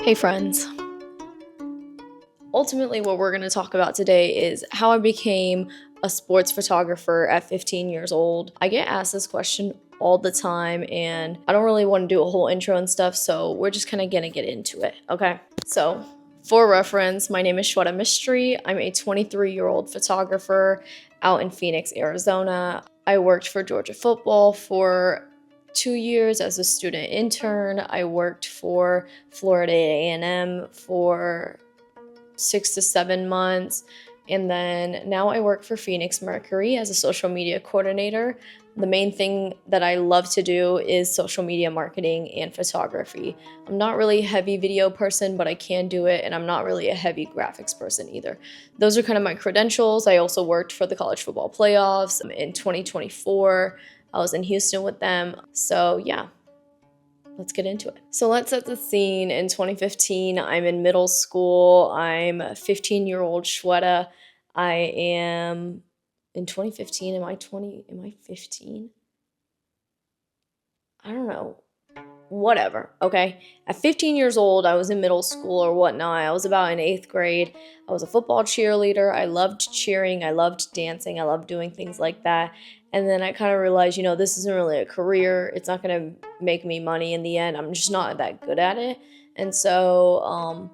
Hey friends. Ultimately, what we're going to talk about today is how I became a sports photographer at 15 years old. I get asked this question all the time and I don't really want to do a whole intro and stuff, so we're just kind of going to get into it, okay? So, for reference, my name is Shwetadmistry. I'm a 23-year-old photographer out in Phoenix, Arizona. I worked for Georgia football for 2 years as a student intern. I worked for Florida A&M for 6 to 7 months. And then now I work for Phoenix Mercury as a social media coordinator. The main thing that I love to do is social media marketing and photography. I'm not really a heavy video person, but I can do it. And I'm not really a heavy graphics person either. Those are kind of my credentials. I also worked for the college football playoffs in 2024. I was in Houston with them. So yeah. Let's get into it. So let's set the scene. In 2015, I'm in middle school. I'm a 15-year-old Shweta. I am in 2015. Am I 15? I don't know. Whatever, okay? At 15 years old, I was in middle school or whatnot. I was about in 8th grade. I was a football cheerleader. I loved cheering. I loved dancing. I loved doing things like that. And then I kind of realized, this isn't really a career. It's not going to make me money in the end. I'm just not that good at it. And so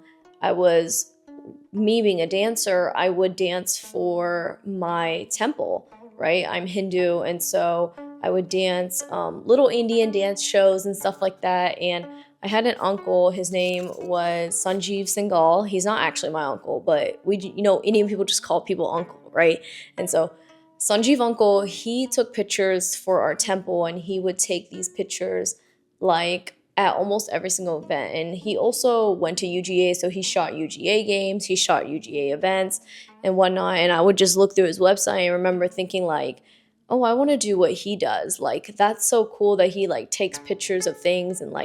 me being a dancer, I would dance for my temple, right? I'm Hindu, and so I would dance little Indian dance shows and stuff like that. And I had an uncle. His name was Sanjeev Singhal. He's not actually my uncle, but Indian people just call people uncle, right? And so Sanjeev uncle, he took pictures for our temple, and he would take these pictures like at almost every single event. And he also went to UGA, so he shot UGA games, he shot UGA events and whatnot. And I would just look through his website and remember thinking like, oh, I want to do what he does. Like, that's so cool that he like takes pictures of things and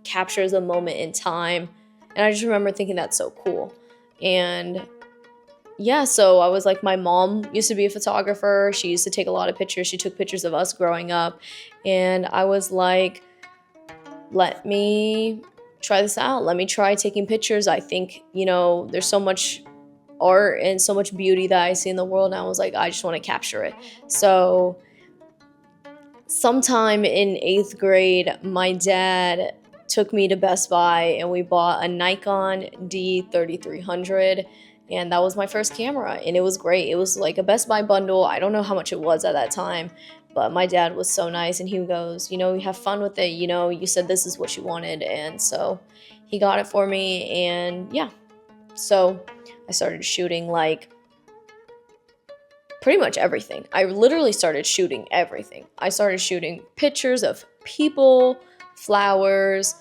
captures a moment in time. And I just remember thinking that's so cool. And yeah, so I was like, my mom used to be a photographer. She used to take a lot of pictures. She took pictures of us growing up. And I was like, let me try this out. Let me try taking pictures. I think, there's so much art and so much beauty that I see in the world. And I was like, I just want to capture it. So sometime in 8th grade, my dad took me to Best Buy and we bought a Nikon D3300. And that was my first camera, and it was great. It was like a Best Buy bundle. I don't know how much it was at that time, but my dad was so nice, and he goes, you have fun with it. You said this is what you wanted, and so he got it for me, and yeah. So I started shooting like pretty much everything. I literally started shooting everything. I started shooting pictures of people, flowers,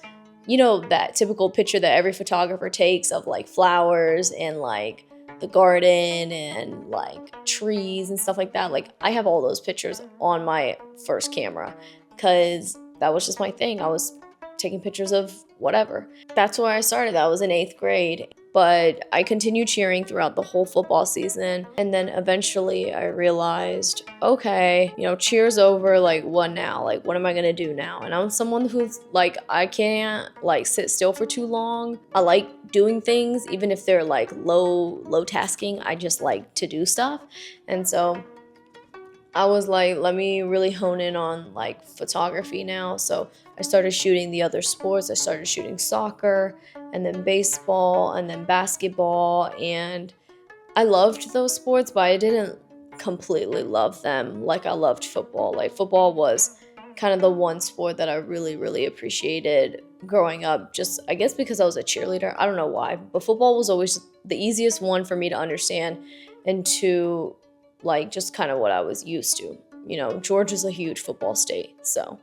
that typical picture that every photographer takes of like flowers and like the garden and like trees and stuff like that. Like, I have all those pictures on my first camera because that was just my thing. I was taking pictures of whatever. That's where I started. That was in 8th grade. But I continued cheering throughout the whole football season. And then eventually I realized, okay, cheer's over. Like, what now? Like, what am I going to do now? And I'm someone who's like, I can't like sit still for too long. I like doing things, even if they're like low tasking. I just like to do stuff. And so I was like, let me really hone in on like photography now. So I started shooting the other sports. I started shooting soccer and then baseball and then basketball. And I loved those sports, but I didn't completely love them like I loved football. Like, football was kind of the one sport that I really, really appreciated growing up. Just, I guess because I was a cheerleader. I don't know why, but football was always the easiest one for me to understand and to like just kind of what I was used to. Georgia's a huge football state. So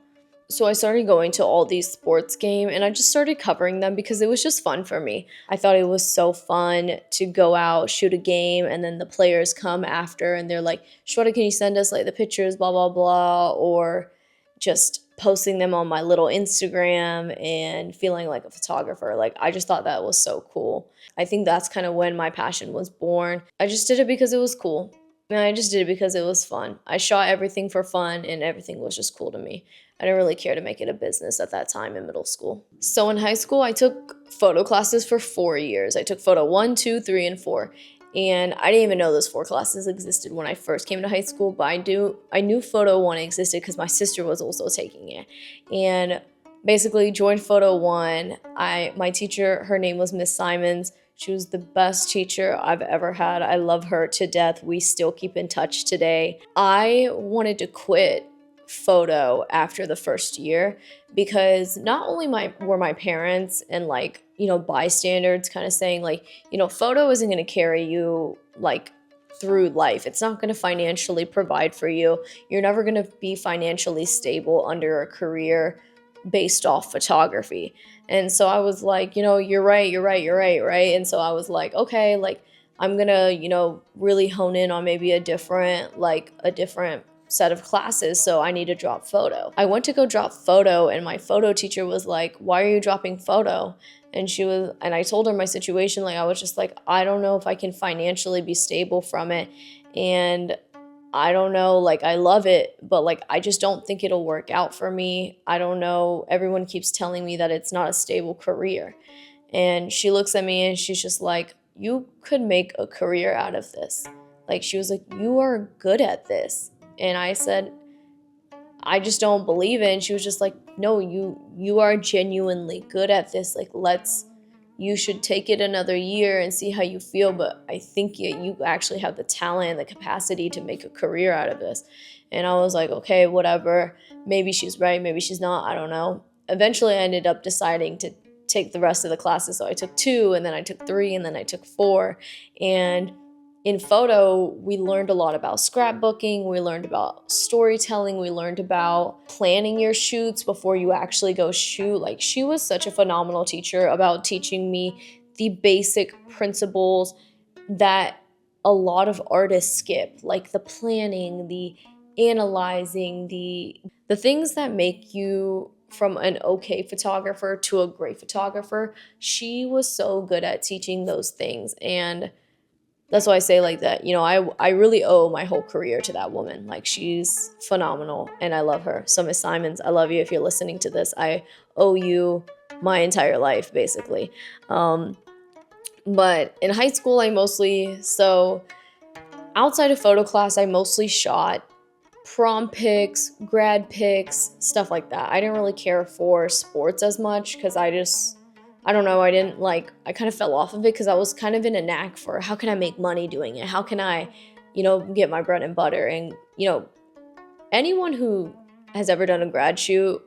I started going to all these sports games and I just started covering them because it was just fun for me. I thought it was so fun to go out, shoot a game, and then the players come after and they're like, Shweta, can you send us like the pictures, blah, blah, blah, or just posting them on my little Instagram and feeling like a photographer. Like, I just thought that was so cool. I think that's kind of when my passion was born. I just did it because it was cool. And I just did it because it was fun. I shot everything for fun and everything was just cool to me. I didn't really care to make it a business at that time in middle school. So in high school, I took photo classes for 4 years. I took photo 1, 2, 3, and 4. And I didn't even know those 4 classes existed when I first came to high school, but I knew photo 1 existed because my sister was also taking it. And basically joined photo 1. My teacher, her name was Miss Simons. She was the best teacher I've ever had. I love her to death. We still keep in touch today. I wanted to quit photo after the first year because not only were my parents and like, bystanders kind of saying like, photo isn't going to carry you like through life. It's not going to financially provide for you. You're never going to be financially stable under a career based off photography. And so I was like, you're right. Right. And so I was like, okay, like I'm gonna, really hone in on maybe a different set of classes. So I need to drop photo. I went to go drop photo and my photo teacher was like, why are you dropping photo? And I told her my situation. Like, I was just like, I don't know if I can financially be stable from it. And I don't know, like I love it, but like I just don't think it'll work out for me. I don't know. Everyone keeps telling me that it's not a stable career. And she looks at me and she's just like, you could make a career out of this. Like she was like, you are good at this. And I said, I just don't believe it. And she was just like, no, you are genuinely good at this. Like you should take it another year and see how you feel. But I think you actually have the talent and the capacity to make a career out of this. And I was like, okay, whatever. Maybe she's right. Maybe she's not. I don't know. Eventually, I ended up deciding to take the rest of the classes. So I took 2, and then I took 3, and then I took 4. And in photo, we learned a lot about scrapbooking, we learned about storytelling, we learned about planning your shoots before you actually go shoot. Like, she was such a phenomenal teacher about teaching me the basic principles that a lot of artists skip, like the planning, the analyzing, the things that make you from an okay photographer to a great photographer. She was so good at teaching those things. And that's why I say like that, I really owe my whole career to that woman. Like, she's phenomenal and I love her. So Miss Simons, I love you. If you're listening to this, I owe you my entire life, basically. But in high school, outside of photo class, I mostly shot prom pics, grad pics, stuff like that. I didn't really care for sports as much because I don't know, I kind of fell off of it because I was kind of in a knack for how can I make money doing it? How can I, get my bread and butter? And, anyone who has ever done a grad shoot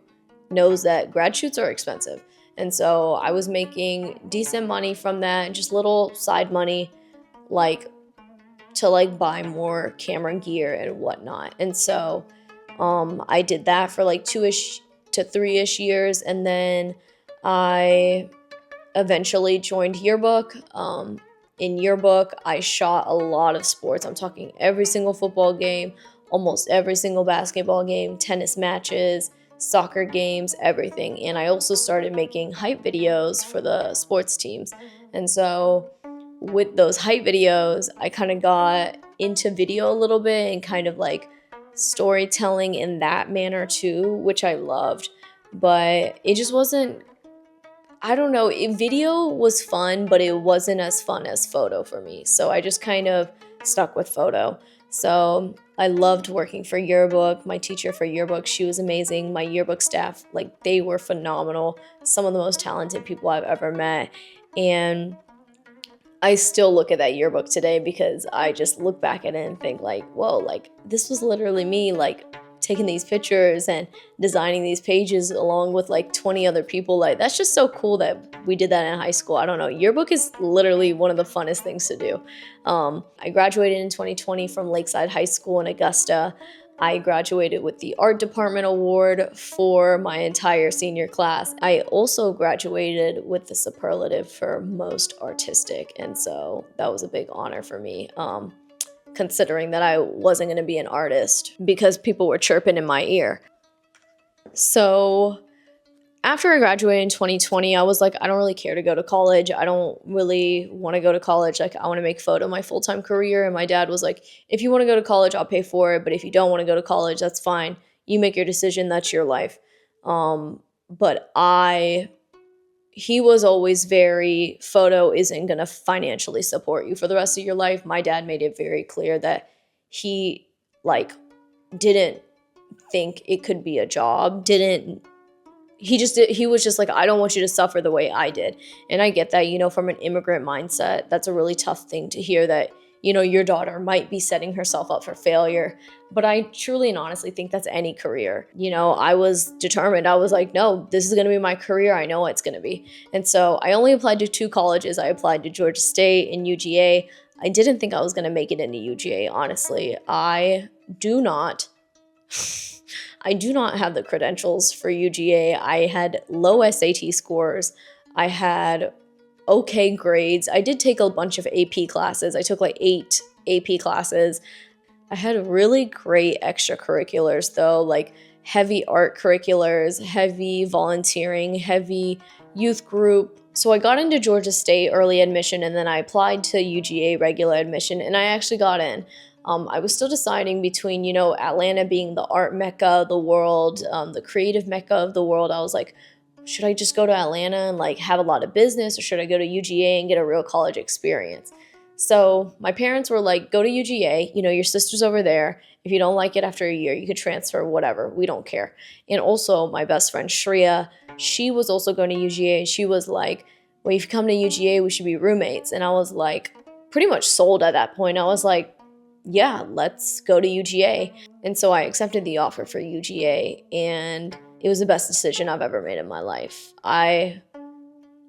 knows that grad shoots are expensive. And so I was making decent money from that, just little side money, to buy more camera gear and whatnot. And so I did that for 2-ish to 3-ish years. And then I eventually joined Yearbook. In Yearbook, I shot a lot of sports. I'm talking every single football game, almost every single basketball game, tennis matches, soccer games, everything. And I also started making hype videos for the sports teams. And so with those hype videos, I kind of got into video a little bit and kind of storytelling in that manner too, which I loved. But it just wasn't, I don't know, video was fun, but it wasn't as fun as photo for me. So I just kind of stuck with photo. So I loved working for Yearbook. My teacher for Yearbook, she was amazing. My Yearbook staff, they were phenomenal. Some of the most talented people I've ever met. And I still look at that Yearbook today because I just look back at it and think whoa, this was literally me, taking these pictures and designing these pages along with 20 other people. That's just so cool that we did that in high school. I don't know. Yearbook is literally one of the funnest things to do. I graduated in 2020 from Lakeside High School in Augusta. I graduated with the art department award for my entire senior class. I also graduated with the superlative for most artistic. And so that was a big honor for me. Considering that I wasn't going to be an artist because people were chirping in my ear. So after I graduated in 2020, I was like, I don't really care to go to college. I don't really want to go to college. Like, I want to make photo my full-time career. And my dad was like, if you want to go to college, I'll pay for it. But if you don't want to go to college, that's fine. You make your decision. That's your life. But he was always very, photo isn't going to financially support you for the rest of your life. My dad made it very clear that he, like, didn't think it could be a job, he was just like, I don't want you to suffer the way I did. And I get that, from an immigrant mindset, that's a really tough thing to hear, that, your daughter might be setting herself up for failure. But I truly and honestly think that's any career. I was determined. I was like, no, this is going to be my career. I know what it's going to be. And so I only applied to 2 colleges. I applied to Georgia State and UGA. I didn't think I was going to make it into UGA, honestly. I do not have the credentials for UGA. I had low SAT scores. I had okay grades. I did take a bunch of AP classes. I took like 8 AP classes. I had really great extracurriculars though, like heavy art curriculars, heavy volunteering, heavy youth group. So I got into Georgia State early admission, and then I applied to UGA regular admission, and I actually got in. I was still deciding between, Atlanta being the art mecca of the world, the creative mecca of the world. I was like, should I just go to Atlanta and like have a lot of business, or should I go to UGA and get a real college experience? So my parents were like, go to UGA, your sister's over there. If you don't like it after a year, you could transfer, whatever. We don't care. And also my best friend Shreya, she was also going to UGA, and she was like, well, if you come to UGA, we should be roommates. And I was like, pretty much sold at that point. I was like, yeah, let's go to UGA. And so I accepted the offer for UGA, and it was the best decision I've ever made in my life. I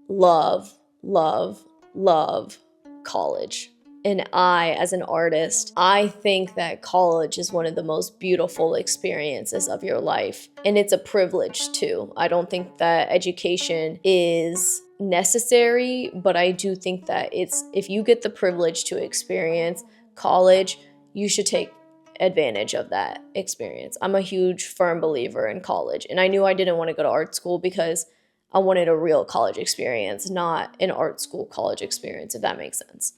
love, love, love college. And as an artist, I think that college is one of the most beautiful experiences of your life. And it's a privilege too. I don't think that education is necessary, but I do think that if you get the privilege to experience college, you should take advantage of that experience. I'm a huge, firm believer in college. And I knew I didn't want to go to art school because I wanted a real college experience, not an art school college experience, if that makes sense.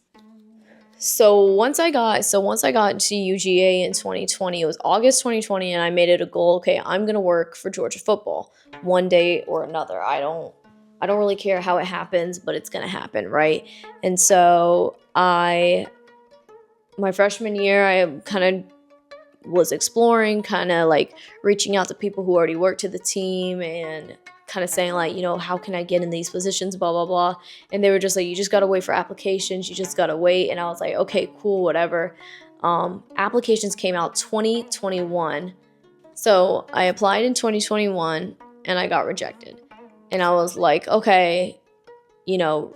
So once I got to UGA in 2020, it was August 2020, and I made it a goal. Okay, I'm going to work for Georgia football one day or another. I don't really care how it happens, but it's going to happen, right? And so my freshman year, I kind of was exploring, kind of like reaching out to people who already worked at the team and kind of saying like, how can I get in these positions, blah, blah, blah. And they were just like, you just got to wait for applications. You just got to wait. And I was like, okay, cool, whatever. Applications came out 2021. So I applied in 2021 and I got rejected. And I was like, okay,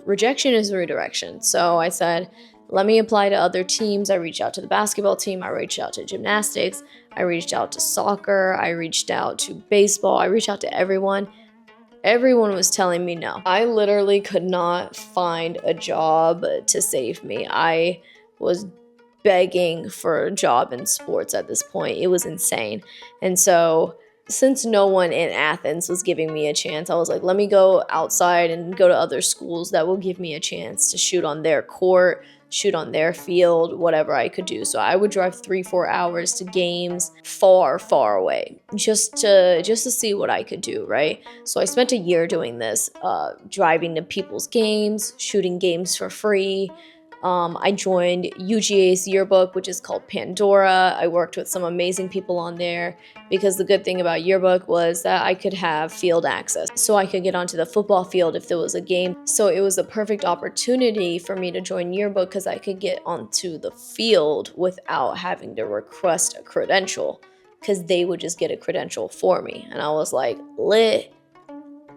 rejection is redirection. So I said, let me apply to other teams. I reached out to the basketball team. I reached out to gymnastics. I reached out to soccer. I reached out to baseball. I reached out to everyone. Everyone was telling me no. I literally could not find a job to save me. I was begging for a job in sports at this point. It was insane. And so since no one in Athens was giving me a chance, I was like, let me go outside and go to other schools that will give me a chance to shoot on their court, shoot on their field, whatever I could do. So I would drive 3-4 hours to games far, far away just to see what I could do, right? So I spent a year doing this, driving to people's games, shooting games for free. I joined UGA's Yearbook, which is called Pandora. I worked with some amazing people on there because the good thing about Yearbook was that I could have field access. So I could get onto the football field if there was a game. So it was a perfect opportunity for me to join Yearbook because I could get onto the field without having to request a credential, because they would just get a credential for me. And I was like,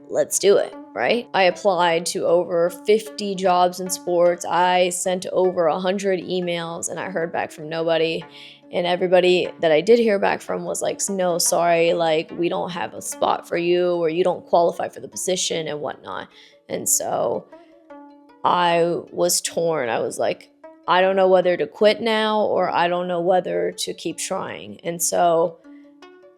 let's do it, right? I applied to over 50 jobs in sports. I sent over 100 emails and I heard back from nobody. And everybody that I did hear back from was like, no, sorry, like we don't have a spot for you, or you don't qualify for the position and whatnot. And so I was torn. I was like, I don't know whether to quit now or I don't know whether to keep trying. And so,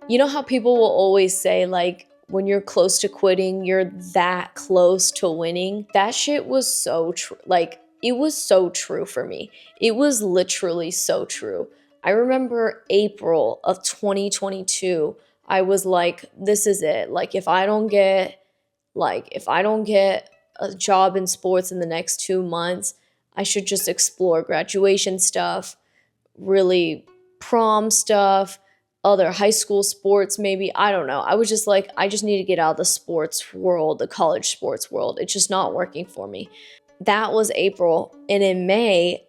you know how people will always say like, when you're close to quitting, you're that close to winning. That shit was so true. Like, it was so true for me. It was literally so true. I remember April of 2022, I was like, this is it. Like, if I don't get a job in sports in the next 2 months, I should just explore graduation stuff, really prom stuff, other high school sports, maybe. I don't know. I was just like, I just need to get out of the sports world, the college sports world. It's just not working for me. That was April. And in May,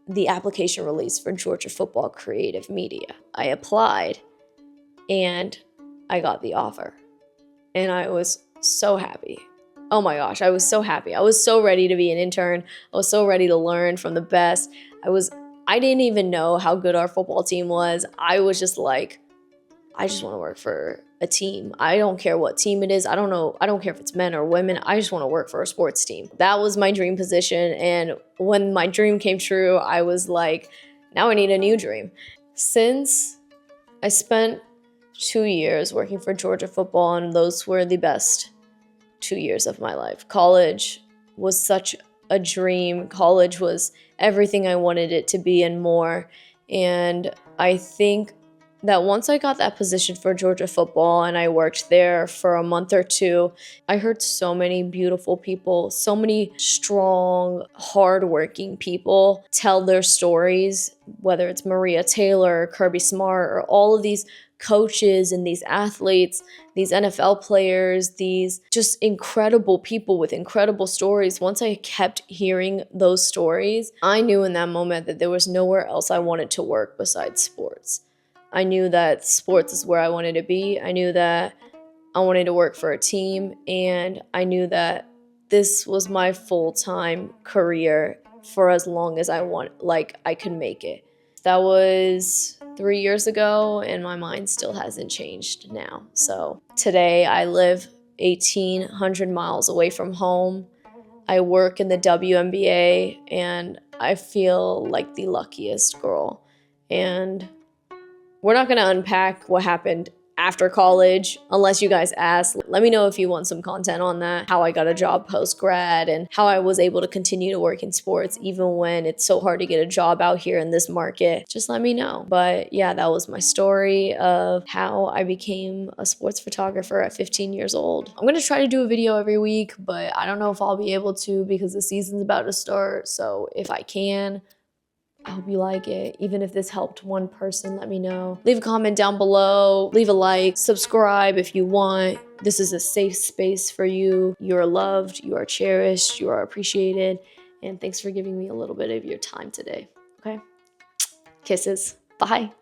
the application released for Georgia Football Creative Media. I applied and I got the offer. And I was so happy. Oh my gosh, I was so happy. I was so ready to be an intern. I was so ready to learn from the best. I didn't even know how good our football team was. I was just like, I just want to work for a team. I don't care what team it is. I don't care if it's men or women. I just want to work for a sports team. That was my dream position. And when my dream came true, I was like, now I need a new dream. Since I spent 2 years working for Georgia football, and those were the best 2 years of my life. College was such a dream. College was everything I wanted it to be and more. And I think that once I got that position for Georgia football and I worked there for a month or two, I heard so many beautiful people, so many strong, hardworking people tell their stories, whether it's Maria Taylor, Kirby Smart, or all of these coaches and these athletes, these NFL players, these just incredible people with incredible stories. Once I kept hearing those stories, I knew in that moment that there was nowhere else I wanted to work besides sports. I knew that sports is where I wanted to be. I knew that I wanted to work for a team, and I knew that this was my full-time career for as long as I could make it. That was 3 years ago, and my mind still hasn't changed now. So today I live 1,800 miles away from home. I work in the WNBA, and I feel like the luckiest girl. And we're not going to unpack what happened after college unless you guys ask. Let me know if you want some content on that, how I got a job post-grad and how I was able to continue to work in sports even when it's so hard to get a job out here in this market. Just let me know. But yeah, that was my story of how I became a sports photographer at 15 years old. I'm going to try to do a video every week, but I don't know if I'll be able to because the season's about to start. So if I can, I hope you like it. Even if this helped one person, let me know. Leave a comment down below, leave a like, subscribe if you want. This is a safe space for you. You are loved, you are cherished, you are appreciated. And thanks for giving me a little bit of your time today, okay? Kisses, bye.